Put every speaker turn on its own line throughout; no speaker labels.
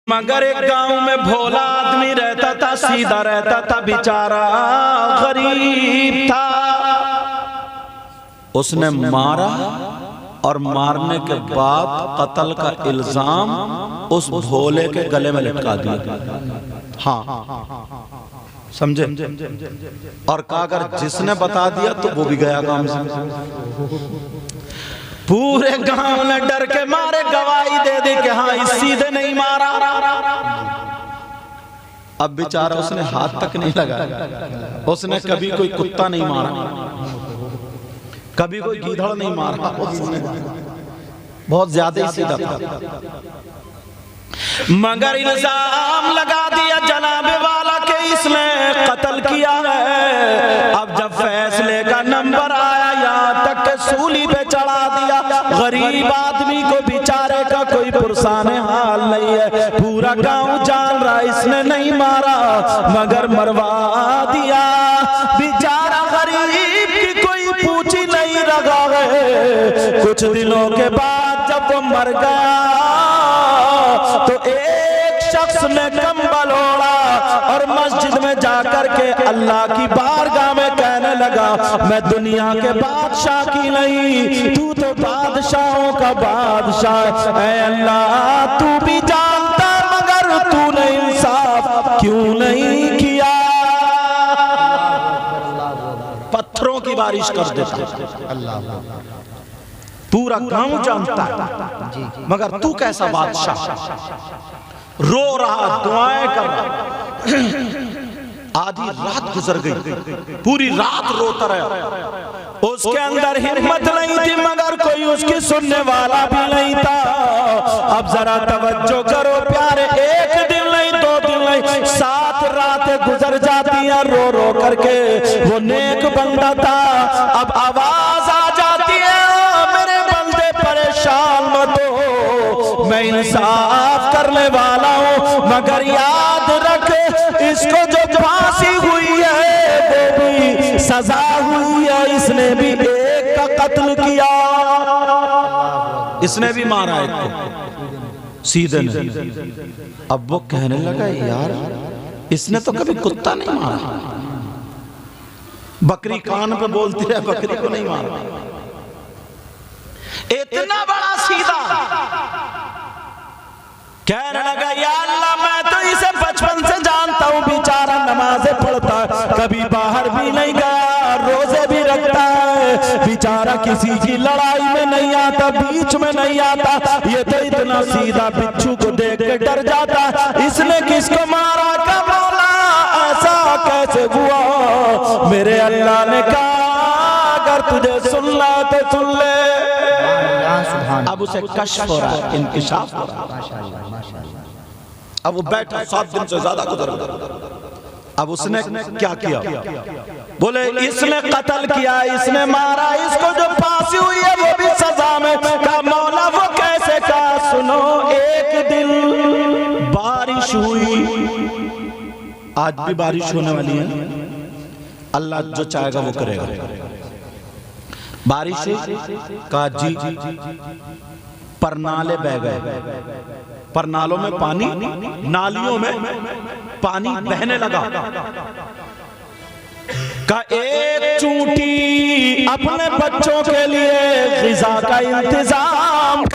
मगर एक गांव में भोला आदमी रहता था, सीधा रहता था, बेचारा गरीब था। उसने मारा और मारने के बाद कत्ल का इल्जाम उस भोले के गले में लटका दिया। हाँ, समझे? और कहा अगर जिसने बता दिया तो वो भी गया काम से। पूरे गांव ने डर के मारे गवाही दे दी कि हाँ इस सीधे नहीं मारा। अब बेचारा उसने हाथ तक नहीं लगाया, उसने कभी कोई कुत्ता नहीं मारा, कभी कोई गीदड़ नहीं मारा, उसने बहुत ज्यादा सीधा था। मगर इल्जाम लगा दिया जनाबे वाला के इसने कत्ल किया है। अब जब फैसले का नंबर आया, यहाँ तक के सूली पे चढ़ा दिया। गरीब आदमी को बेचारे का कोई पुरसाने हाल नहीं है, पूरा गांव जान रहा इसने नहीं मारा मगर मरवा दिया। बेचारा गरीब की कोई पूछी नहीं रहा है। कुछ दिनों के बाद जब वो मर गया तो एक शख्स ने कंबल ओढ़ा और मस्जिद में जाकर के अल्लाह की बारगाह में कहने लगा, मैं दुनिया के बादशाह की नहीं, तू तो बादशाहों का बादशाह है। अल्लाह तू भी जानता मगर तूने इंसाफ क्यों नहीं किया। पत्थरों की बारिश कर देता अल्लाह, पूरा गांव जानता है मगर तू कैसा बादशाह। रो रहा, दुआएं कर रहा। आधी रात गुजर गई, पूरी रात रोता रहा। उसके अंदर हिम्मत नहीं थी मगर कोई उसकी सुनने वाला भी नहीं था। अब जरा तवज्जो करो प्यारे, एक दिन नहीं, दो दिन नहीं, 7 रातें गुजर जाती हैं रो रो करके। वो नेक बंदा था। अब आवाज आ जाती है, मेरे बंदे परेशान मत हो, मैं इंसाफ करने वाला हूँ मगर याद रख इसको जो फांसी हुई है वो भी सजा हुई है। इसने भी एक का कत्ल किया, इसने भी मारा एक को सीधे ने। अब वो कहने लगा यार इसने तो कभी कुत्ता नहीं मारा, बकरी कान पे बोलती है, बकरी को नहीं मारा। इतना बड़ा सीधा कहने लगा या अल्लाह मैं तो इसे बचपन से जानता हूँ, बेचारा नमाजें पढ़ता है, कभी बाहर भी नहीं गया, रोजे भी रखता है, बेचारा किसी की लड़ाई में नहीं आता, बीच में नहीं आता। ये तो इतना सीधा बिच्छू को देख के डर जाता, इसने किसको मारा का बोला, ऐसा कैसे हुआ। मेरे अल्लाह ने कहा अगर तुझे सुनना तो सुन ले। अब उसे कश्फ हो रहा है, इंकिशाफ हो रहा है। अब वो बैठा, 7 दिन से ज्यादा गुजर गया। अब उसने क्या किया? बोले इसने कत्ल किया, इसने मारा, इसको जो फांसी हुई है वो भी सजा में। कहा मौला वो कैसे? कहा सुनो, एक दिन बारिश हुई, आज भी बारिश होने वाली है, अल्लाह जो चाहेगा वो करेगा। बारिश का जी परनाले बह गए, परनालों में पानी, नालियों में पानी बहने लगा। का एक चूंटी अपने बच्चों के लिए ग़िज़ा का इंतजाम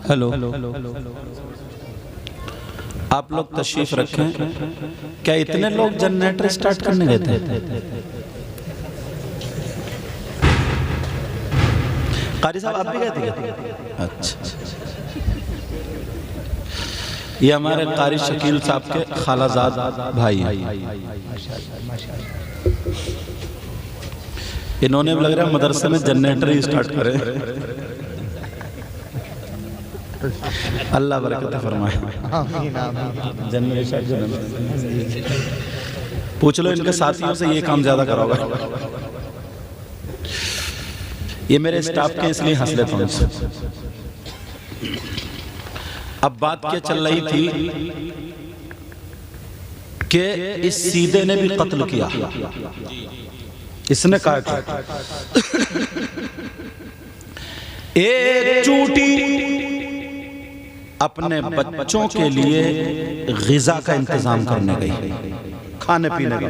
हेलो, आप लोग तशरीफ रखें। क्या इतने लोग जनरेटर स्टार्ट करने गए थे? कारी साहब आप भी गए थे? अच्छा, ये हमारे कारी शकील साहब के खालाजाद भाई हैं। इन्होंने लग रहा है मदरसे में जनरेटर ही स्टार्ट करे। अल्लाह बरकत फरमाए। पूछ लो इनके साथियों से, ये काम ज्यादा कराओगा। ये मेरे स्टाफ के इसलिए हंस लेता हूं। अब बात क्या चल रही थी कि इस सीधे ने भी कत्ल किया। इसने कहा था एक चूंटी अपने बच्चों के लिए ग़िज़ा का इंतजाम करने गई, खाने पीने का,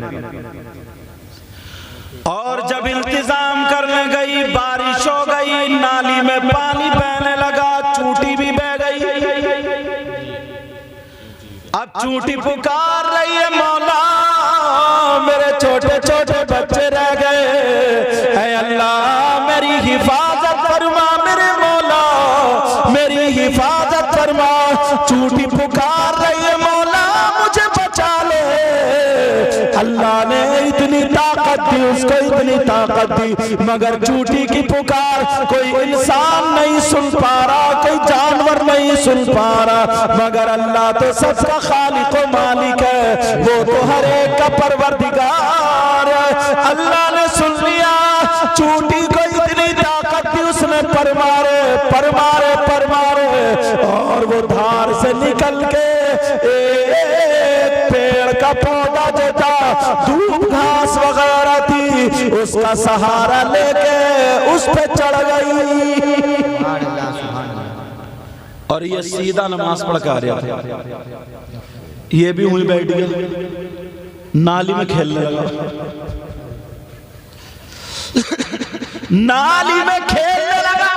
और जब इंतजाम करने गई बारिश हो गई, नाली में पानी बहने लगा, चूंटी भी बह गई। अब चूंटी पुकार रही है, मौला मेरे छोटे छोटे बच्चे रह गए, ऐ अल्लाह मेरी हिफाजत फरमा, मेरे मौला मेरी हिफाजत फरमा। चूंटी पुकार रही है, मौला मुझे बचा ले। अल्लाह ने इतनी ताकत दी उसको, इतनी ताकत दी, मगर चूंटी की पुकार कोई इंसान नहीं सुन पा रहा, कोई जानवर नहीं सुन पा रहा, मगर अल्लाह तो सबका खालिक व मालिक है, वो तो हर एक का परवरदिगार है। अल्लाह ने सुन लिया, चूंटी को इतनी ताकत दी, उसने परमारे परमारे परमारे, और वो धार से निकल के एक पेड़ का पौधा जो था, दूब घास वगैरह थी, उसका सहारा लेके उस पे चढ़ गई। और ये सीधा नमाज पढ़ के आ रहा था, ये भी वहीं बैठ गया, नाली में खेलने लगा। नाली में खेलने लगा।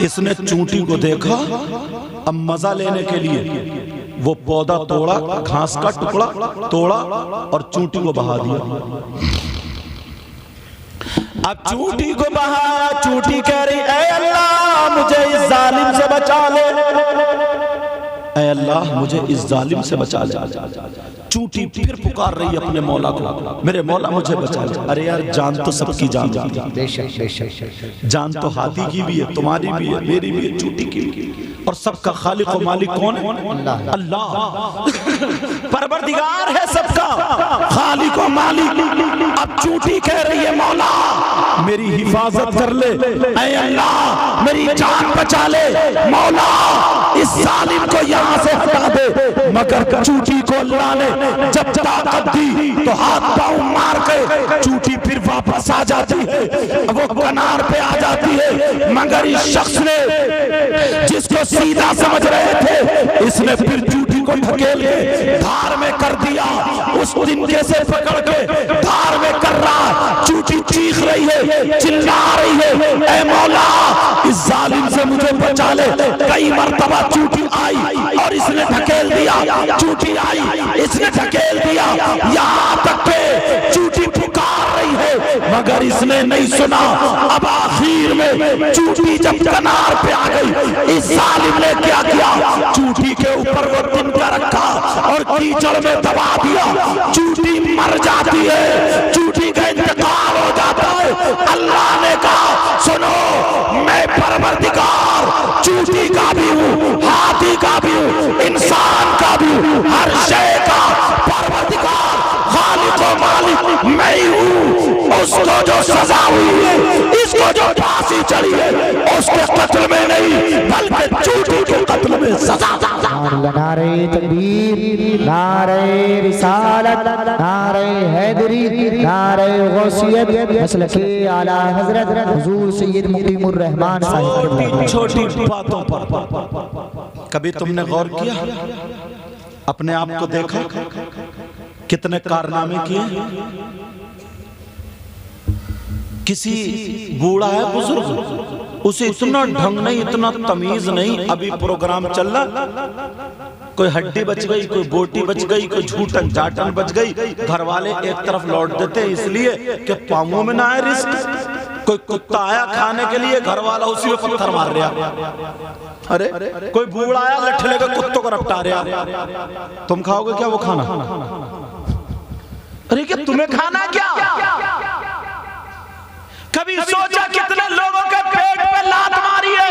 इसने चूंटी को देखा, अब मजा लेने के लिए वो पौधा तोड़ा, घास का टुकड़ा तोड़ा और चूंटी को बहा दिया। अब चूंटी को बहा, चूंटी कह रही ऐ अल्लाह मुझे इस जालिम से बचा ले, ऐ अल्लाह मुझे इस जालिम से बचा ले। चूंटी फिर पुकार रही अपने मौला को, मेरे मौला मुझे बचा ले। अरे यार जान तो सबकी जान है, जान तो हाथी की भी है, तुम्हारी भी है, मेरी भी है, चूंटी की भी, और सबका खालिक और मालिक कौन है? अल्लाह परवरदिगार है सबका, खालिक और मालिक। अब चूंटी कह रही है मौला मेरी हिफाजत कर ले, ऐ अल्लाह मेरी जान बचा ले, मौला इस जालिम को यहाँ से हटा दे। मगर चूंटी को अल्लाह ने जब ताकत दी तो हाथ पांव मार के चूंटी फिर वापस आ जाती है, वो किनार पे आ जाती है। मगर इस शख्स ने जिसको सीधा समझ रहे थे, इसने फिर चूंटी को ढकेल के धार में कर दिया, उस तिनके से पकड़ के धार में कर रहा। चूंटी चीख रही है, चिल्ला रही है, ऐ मौला इस जालिम से मुझे बचा ले। कई मर्तबा चूंटी आई और इसने ढकेल दिया, चूंटी आई इसने ढकेल दिया, यहाँ तक पे चूंटी पुकार रही है मगर इसने नहीं सुना। अब आखिर में चूंटी जब किनार पे आ गई, इस जालिम ने क्या किया, चूंटी के ऊपर वो तिनका रखा और कीचड़ में दबा दिया। चूंटी मर जाती है, चूंटी का इंतकाल हो जाता है। अल्लाह ने कहा सुनो मैं परवरदिगार चूंटी का भी हूँ, हाथी का भी हूँ, इंसान का भी हूँ, हर शय का परवरदिगार खालिक और मालिक मैं ही हूँ। उसको जो सजा हुई है, इसको जो फांसी चढ़ी है, उसके कत्ल में नहीं बल्कि चूंटी के कत्ल में सजा।
नारे तकबीर, नारे रिसालत, नारे हैदरी, नारे गौसियत, मसलके आला हजरत हुजूर सैयद मुकीमुर रहमान साहिब।
छोटी बातों पर कभी तुमने गौर किया, अपने आप को देखा, कितने कारनामे किए। किसी बूढ़ा है बुजुर्ग, उसे इतना ढंग नहीं, इतना तमीज नहीं। अभी प्रोग्राम चल रहा, कोई हड्डी बच गई, कोई बोटी बच गई, कोई झूठन जाटन बच गई, घर वाले एक तरफ लौट देते इसलिए कि पाँवों में ना आए रिस्क। कोई कुत्ता आया खाने के लिए, घर वाला उसी में पत्थर मार रहा। अरे कोई बूढ़ा आया लठ लेकर कुत्तों को रपटा रहा। तुम खाओगे क्या वो खाना? अरे क्या तुम्हें खाना क्या? कभी सोचा कितने लोगों के पेट पे लात मारी है?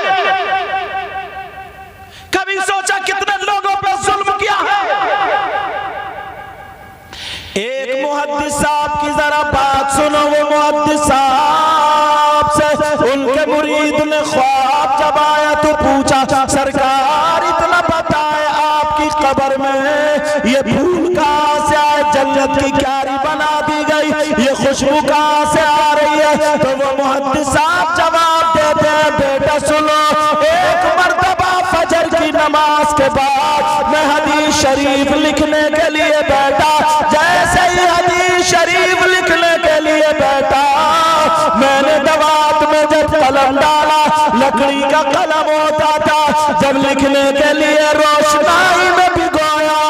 कभी सोचा कितने लोगों पे जुल्म किया है? एक मुहद्दिस साहब की जरा बात सुनो। वो मुहद्दिस साहब से उनके मुरीद ने ख्वाब जब आया तो पूछा, सरकार इतना बताए आपकी कब्र में ये फूल कहां से आए, जन्नत की क्यारी बना दी गई, ये खुशबू कहां से आ रही है? तो वो मुहद्दिस साहब जवाब देते हैं, बेटा सुनो, एक मर्तबा फजर की नमाज के बाद मैं हदीस शरीफ लिखने के लिए बैठा। जैसे ही हदीस शरीफ लिखने के लिए बैठा, मैंने दवात में जब कलम डाला, लकड़ी का कलम होता था, जब लिखने के लिए रोशनाई में भिगोया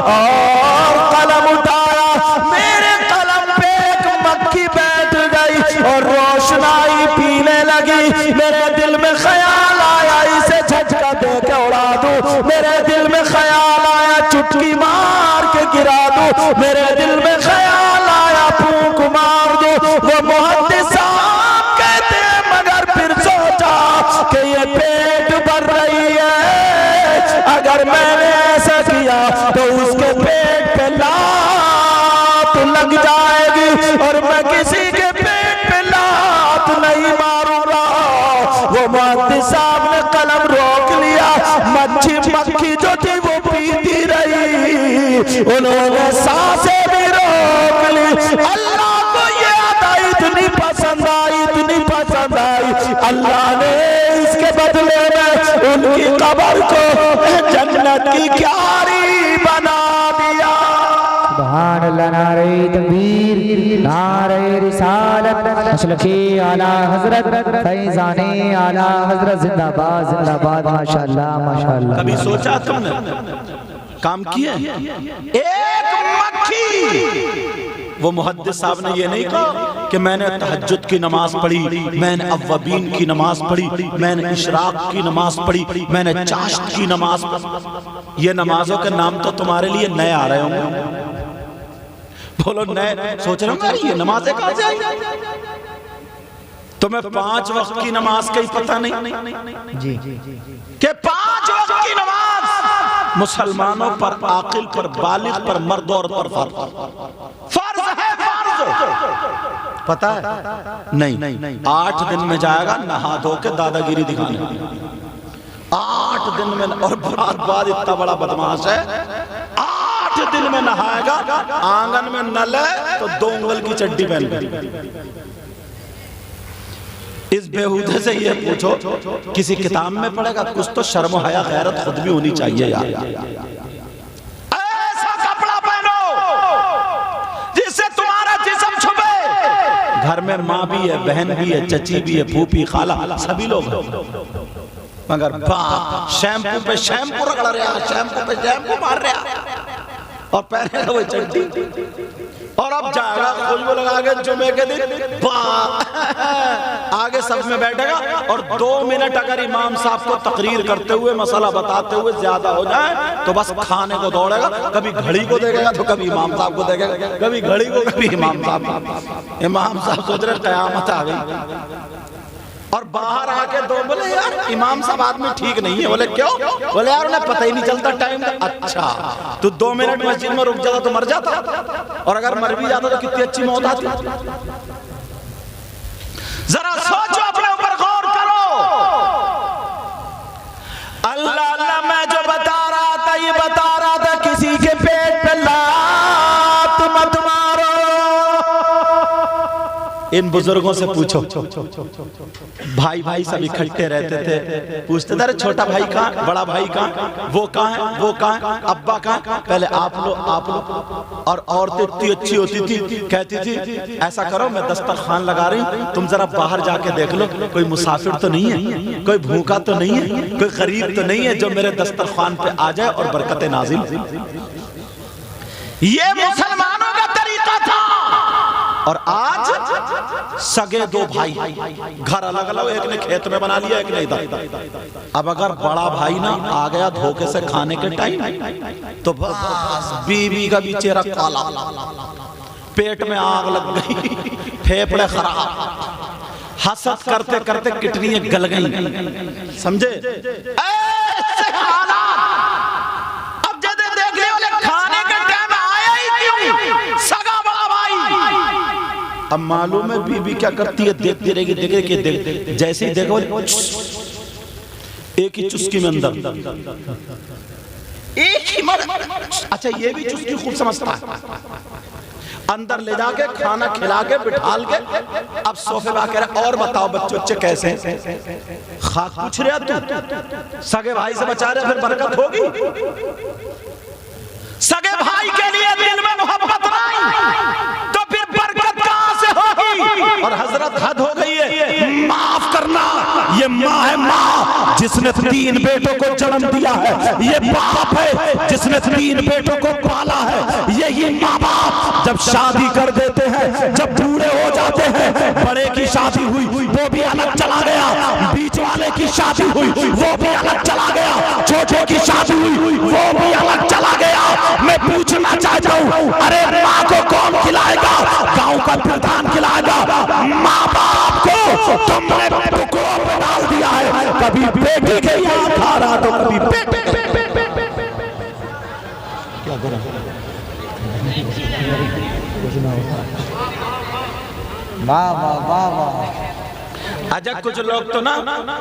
और कलम उठाया, मेरे कलम पे एक मक्खी बैठ गई और रोशनाई पीने लगी। मेरे दिल में ख्याल आया इसे झटका दे के उड़ा दूं, मेरे दिल में ख्याल आया चुटकी मार के गिरा दूं, मेरे दिल में ख्याल आया फूंक मार दूं। वो मुहद्दिस साहब कहते हैं, मगर फिर सोचा कि ये पेट भर रही है, अगर मैंने ऐसा किया तो उसके पेट पे लात लग जाएगी और मैं किसी के पेट पे लात नहीं मारूंगा। वो मुहद्दिस साहब ने कलम रोक लिया, मक्खी जो थी वो पीती रही, उन्होंने सांसें भी रोक ली। अल्लाह को ये अदा इतनी पसंद आई, इतनी पसंद आई, अल्लाह ने इसके बदले में उनकी कब्र को जन्नत की क्यारी बना दिया।
सुभान अल्लाह, नारे तकबीर, नारे रिसालत, मसलके आला हजरत, फैजाने आला हजरत, जिंदाबाद जिंदाबाद, माशाअल्लाह माशाअल्लाह।
कभी सोचा तुमने काम किए? एक मक्खी। वो मुहद्दिस साहब ने ये नहीं कहा कि मैंने तहज्जुद की नमाज पढ़ी, मैंने अव्वबीन की नमाज पढ़ी, मैंने इशराक की नमाज पढ़ी, मैंने चाश्त की नमाज पढ़ी। ये नमाजों के नाम तो तुम्हारे लिए नए आ रहे होंगे। बोलो नए सोच रहे होंगे ये नमाजें कहां से आई? तुम्हें 5 वक्त की नमाज का ही पता नहीं
जी
कि 5 वक्त की नमाज मुसलमानों पर, आकिल पर, बालिग पर, मर्द और पर फर्ज है, फर्ज। पता है? नहीं। 8 दिन में जाएगा नहा धो के दादागिरी दिखाने, 8 दिन में। और बाद इतना बड़ा बदमाश है, 8 दिन में नहाएगा, आंगन में नल है तो 2 उंगल की चड्डी पहन कर। इस बेहूदे से ये पूछो किसी किताब में पढ़ेगा? कुछ तो शर्म हया गैरत खुद भी होनी चाहिए यार। ऐसा कपड़ा पहनो जिससे तुम्हारा जिस्म छुपे। घर में माँ भी है, बहन भी है, चची भी है, फूफी, खाला, सभी लोग हैं, मगर शैम्पू पे शैम्पू रगड़ रहा, शैम्पू पे शैम्पू मार रहा और पहनेगा वो चड्डी। और अब जाएगा खुशबू लगा के जुमे के दिन आगे सब में बैठेगा और 2 मिनट अगर इमाम साहब को तकरीर करते हुए, मसला बताते हुए ज्यादा हो जाए तो बस खाने को दौड़ेगा। कभी घड़ी को देखेगा तो कभी इमाम साहब को देखेगा, कभी घड़ी को, कभी इमाम साहब। इमाम साहब सोच रहे कयामत आ गई। और बाहर आके 2 बोले यार इमाम साहब आदमी ठीक नहीं है। बोले क्यों? बोले यार उन्हें पता ही नहीं चलता टाइम। अच्छा तो 2 मिनट मस्जिद में रुक जाता तो मर जाता, और अगर मर भी जाता तो कितनी अच्छी मौत आती। जरा सोचो, अपने ऊपर गौर करो। अल्लाह अल्लाह, मैं जो बता रहा था ये बता रहा था किसी के पेट पे लात मत मारो। इन बुजुर्गों से पूछो, भाई भाई सब इकट्ठे रहते थे, पूछते थे अरे छोटा भाई कहाँ, बड़ा भाई कहाँ, वो कहाँ है, वो कहाँ है, अब्बा कहाँ, पहले आप लो आप लो। और औरतें इतनी अच्छी होती थी, कहती थी ऐसा करो मैं दस्तरखान लगा रही हूँ, तुम जरा बाहर जाके देख लो कोई मुसाफिर तो नहीं है, कोई भूखा तो नहीं है, कोई गरीब तो नहीं है जो मेरे दस्तरखान पे आ जाए और बरकतें नाजिल। ये मुसलमानों का तरीका था। और आज सगे दो भाई घर अलग अलग, एक ने खेत में बना लिया, एक ने इधर। अब अगर बड़ा भाई ना आ गया धोखे से खाने के टाइम, तो बस बीवी का भी चेहरा काला, पेट में आग लग गई, फेफड़े खराब, हसद करते करते किडनियां गल गई, समझे। अब जब देख ले खाने के टाइम आया ही क्यों सगा बड़ा भाई। अब मालूम है बीबी क्या करती है, देखती रहेगी, देख जैसे ही देखो एक ही चुस्की में अंदर, एक ही अच्छा ये भी चुस्की खूब समझता है, अंदर ले जाके खाना खिला के बिठाल के अब सोफे पे आके और बताओ बच्चे बच्चे कैसे हैं, खाक पूछ रहे तू, सगे भाई से बचा रहे फिर बरकत होगी। सगे भाई के लिए दिल में मोहब्बत नहीं तो फिर बरकत कहां से होगी। और हजरत हद हो गई है, माफ करना, ये माँ है माँ जिसने 3 बेटों को जन्म दिया है, ये बाप है जिसने 3 बेटों को पाला है, यही माँ बाप जब शादी कर देते हैं, जब बूढ़े हो जाते हैं, बड़े की शादी हुई वो भी अलग चला गया, बीच वाले की शादी हुई वो भी अलग चला गया, छोटे की शादी हुई वो भी अलग चला गया। मैं पूछना चाहता हूँ, अरे माँ को कौन खिलाएगा, गांव का प्रधान खिलाएगा, माँ बाप को तुमने टुकड़ों पे डाल दिया है, कभी बेटी के यहाँ खा रहा तो कभी बेटे क्या करो।
वाह वाह वाह वाह।
अच्छा कुछ लोग तो ना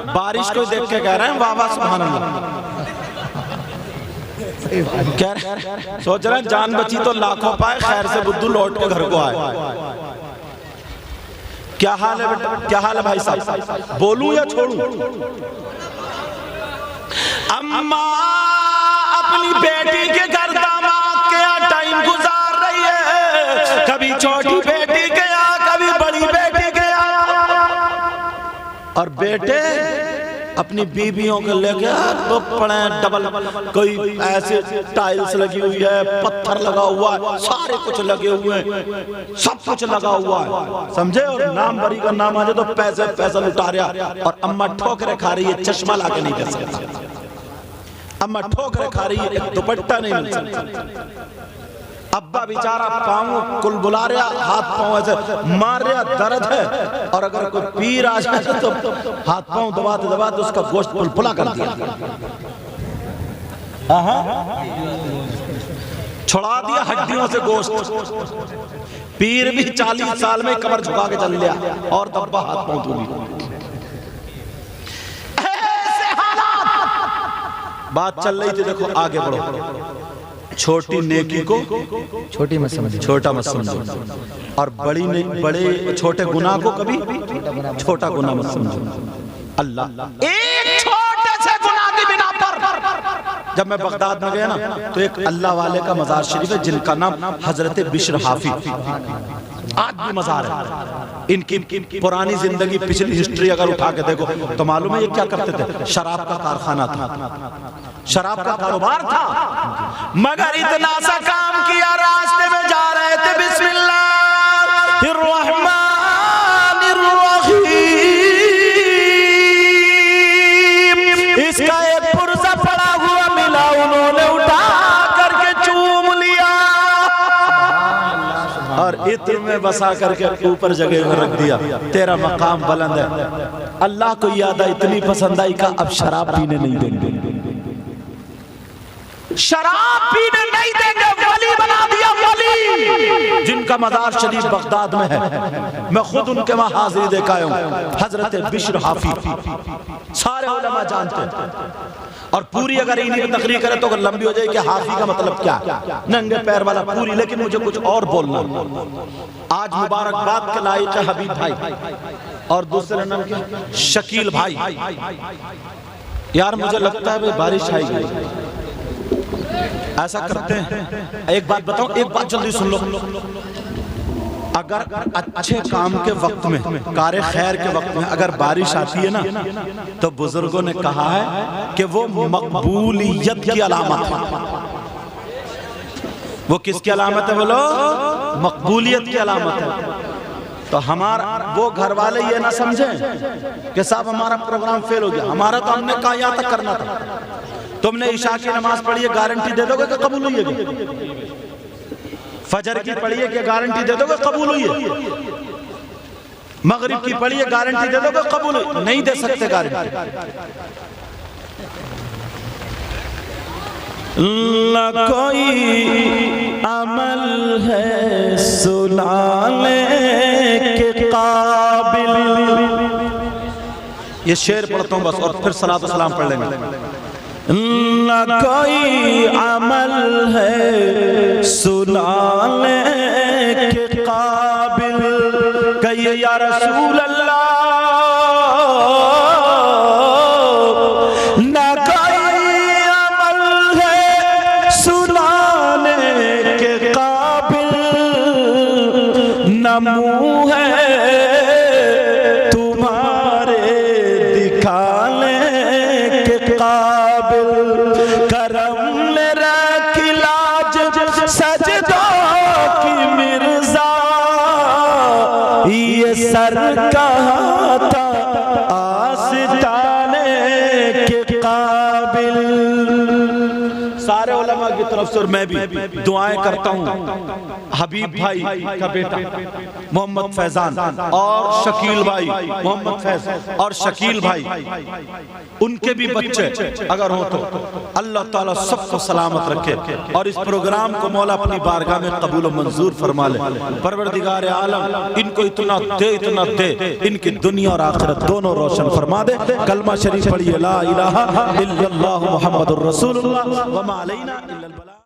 बारिश को देख के कह रहे हैं वाह वाह सुभान अल्लाह, सोच रहे हैं जान बची तो लाखों पाए, खैर से बुद्धू लौट के घर को आए। क्या हाल है बेटा, क्या हाल है भाई साहब, बोलूं या छोड़ूं। अम्मा अपनी बेटी के घर दामाद के यहाँ टाइम गुजार रही है, कभी छोटी बेटी के यहाँ, कभी बड़ी बेटी के यहाँ, और बेटे अपनी बीबियों के लेके तो पड़े डबल, कोई ऐसे टाइल्स लगी हुई है, पत्थर लगा हुआ है, सारे कुछ लगे हुए हैं, सब कुछ लगा हुआ है, समझे। और नाम बरी का नाम आ जाए तो पैसे पैसा लुटा रहा, और अम्मा ठोकरे खा रही है, चश्मा लाके नहीं दे सकती, अम्मा ठोकरे खा रही है, एक दुपट्टा नहीं मिल सकता, अब्बा बेचारा पाँव कुल बुला रहा, हाथ पाँव ऐसे मार रहा, दर्द है, और अगर कोई पीर आ जाए तो हाथ पाँव दबाते दबाते उसका गोश्त पुलपुला कर दिया, छुड़ा दिया हड्डियों से गोश्त। पीर भी 40 साल में कमर झुका के चल लिया और दब्बा हाथ पाँव धोली। बात चल रही थी, देखो आगे बढ़ो। छोटी नेकी को
छोटी मत समझो,
छोटा मत समझो, और बड़े छोटे गुनाह को कभी छोटा गुनाह मत समझो। अल्लाह एक छोटे से गुनाह की बिना पर, जब मैं बगदाद में गया ना तो एक अल्लाह वाले का मजार शरीफ है जिनका नाम हजरत बिश्र हाफी, आज भी मजार है। इनकी पुरानी जिंदगी, पिछली हिस्ट्री अगर उठा के देखो तो मालूम है ये क्या करते थे, शराब का कारखाना था, शराब का कारोबार था, मगर इतना सा काम किया, रास्ते में जा रहे थे बिस्मिल्लाहिर्रहमानिर्रहीम, इसका एक पुर्जा पड़ा हुआ मिला, उन्होंने उठा करके चूम लिया और इत्र में बसा करके ऊपर जगह में रख दिया, तेरा मकाम बुलंद है। अल्लाह को याद आई, इतनी पसंद आई का अब शराब पीने नहीं देंगे, शराब पीने नहीं देंगे, वली बना दिया वली। जिनका मज़ार शरीफ बगदाद में है, मैं खुद उनके वहां हाजिरी देखा हूं, हजरत बिश्र हाफी, सारे उलमा जानते हैं। और पूरी अगर इन्हीं की तकरीर करे तो अगर लंबी हो जाए कि हाफी का मतलब क्या, नंगे पैर वाला पूरी। लेकिन मुझे कुछ और बोलना, आज मुबारकबाद के लायक है हबीब भाई और दूसरे नाम के शकील भाई। यार मुझे लगता है भाई बारिश आएगी, ऐसा करते हैं। एक बात बताऊं, एक बात जल्दी सुन लो। अगर अच्छे काम के वक्त में, कारे खैर के वक्त में अगर बारिश आती है ना, तो बुजुर्गों ने कहा है कि वो मकबूलियत की अलामत है। वो किसकी अलामत है बोलो? मकबूलियत की अलामत है। तो हमारा वो घर वाले ये ना समझे कि साहब हमारा प्रोग्राम फेल हो गया, हमारा तो हमने कहा यहाँ तक करना था। तुमने इशा की नमाज पढ़ी है, गारंटी दे दोगे कि कबूल हुई है? फजर की पढ़ी है, क्या गारंटी दे दोगे कबूल हुई है? मगरिब की पढ़ी है, गारंटी दे दोगे कबूल हुई? नहीं दे सकते गारंटी। न कोई अमल है सुनाने के काबिल। ये शेर पढ़ता हूं बस, और फिर सलात व सलाम पढ़ लेंगे। न कोई अमल है सुनाने के काबिल, कहिए या रसूल अल्लाह। न कोई अमल है सुनाने के काबिल, न मुँह है तुम्हारे दिखाने के काबिल। करम मेरा खिलाज सजदों की मिर्जा, ये सर कहाँ था आस्ताने के काबिल। सारे उलमा की तरफ से और मैं भी दुआएं करता हूँ हबीब भाई का बेटा मोहम्मद फैजान और शकील भाई, मोहम्मद फैज और शकील भाई, उनके भी बच्चे अगर हो तो अल्लाह ताला सबको सलामत रखे और इस प्रोग्राम को मौला अपनी बारगाह में कबूल मंजूर फरमा ले। परवरदिगार आलम इनको इतना दे, इनकी दुनिया और आखिरत दोनों रोशन फरमा दे। कलमा शरीफ पढ़िए, ला इलाहा इल्लल्लाह मुहम्मदुर रसूलुल्लाह व मा अलैना इल्लल बलाग।